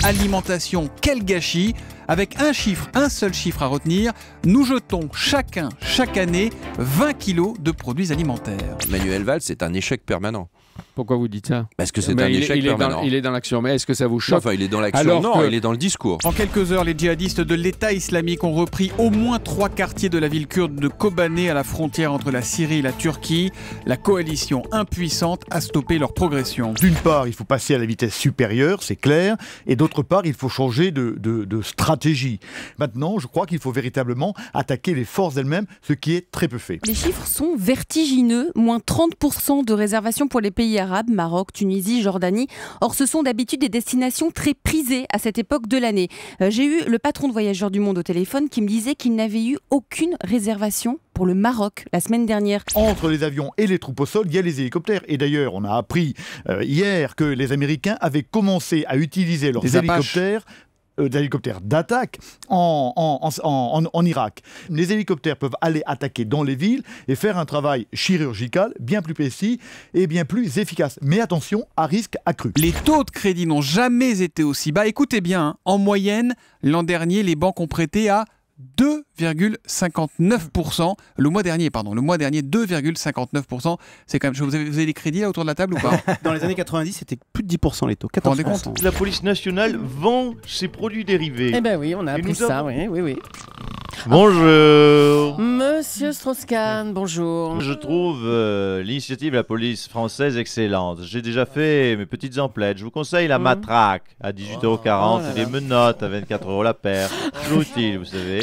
Alimentation, quel gâchis! Avec un seul chiffre à retenir, nous jetons chacun, chaque année, 20 kilos de produits alimentaires. Manuel Valls, c'est un échec permanent. Pourquoi vous dites ça? Parce que c'est un échec permanent. Il est dans l'action, mais est-ce que ça vous choque? Enfin, il est dans l'action, non, il est dans le discours. En quelques heures, les djihadistes de l'État islamique ont repris au moins 3 quartiers de la ville kurde de Kobané à la frontière entre la Syrie et la Turquie. La coalition impuissante a stoppé leur progression. D'une part, il faut passer à la vitesse supérieure, c'est clair, et d'autre part, il faut changer de stratégie. Maintenant, je crois qu'il faut véritablement attaquer les forces elles-mêmes, ce qui est très peu fait. Les chiffres sont vertigineux, moins 30% de réservations pour les pays arabes, Maroc, Tunisie, Jordanie. Or, ce sont d'habitude des destinations très prisées à cette époque de l'année. J'ai eu le patron de Voyageurs du Monde au téléphone qui me disait qu'il n'avait eu aucune réservation pour le Maroc la semaine dernière. Entre les avions et les troupes au sol, il y a les hélicoptères. Et d'ailleurs, on a appris hier que les Américains avaient commencé à utiliser leurs hélicoptères d'attaque en Irak. Les hélicoptères peuvent aller attaquer dans les villes et faire un travail chirurgical bien plus précis et bien plus efficace. Mais attention, à risque accru. Les taux de crédit n'ont jamais été aussi bas. Écoutez bien, hein, en moyenne, l'an dernier, les banques ont prêté à 2,59%. Le mois dernier, 2,59%. C'est quand même. Vous avez des crédits là autour de la table ou pas? Dans les années 90, c'était plus de 10% les taux. Vous vous rendez compte? La police nationale vend ses produits dérivés. Eh ben oui, on a appris ça, oui. Bonjour. Monsieur Strauss-Kahn, bonjour. Je trouve l'initiative de la police française excellente. J'ai déjà fait mes petites emplettes. Je vous conseille la matraque à 18,40 € et les menottes à 24 € la paire. Toujours utile, vous savez.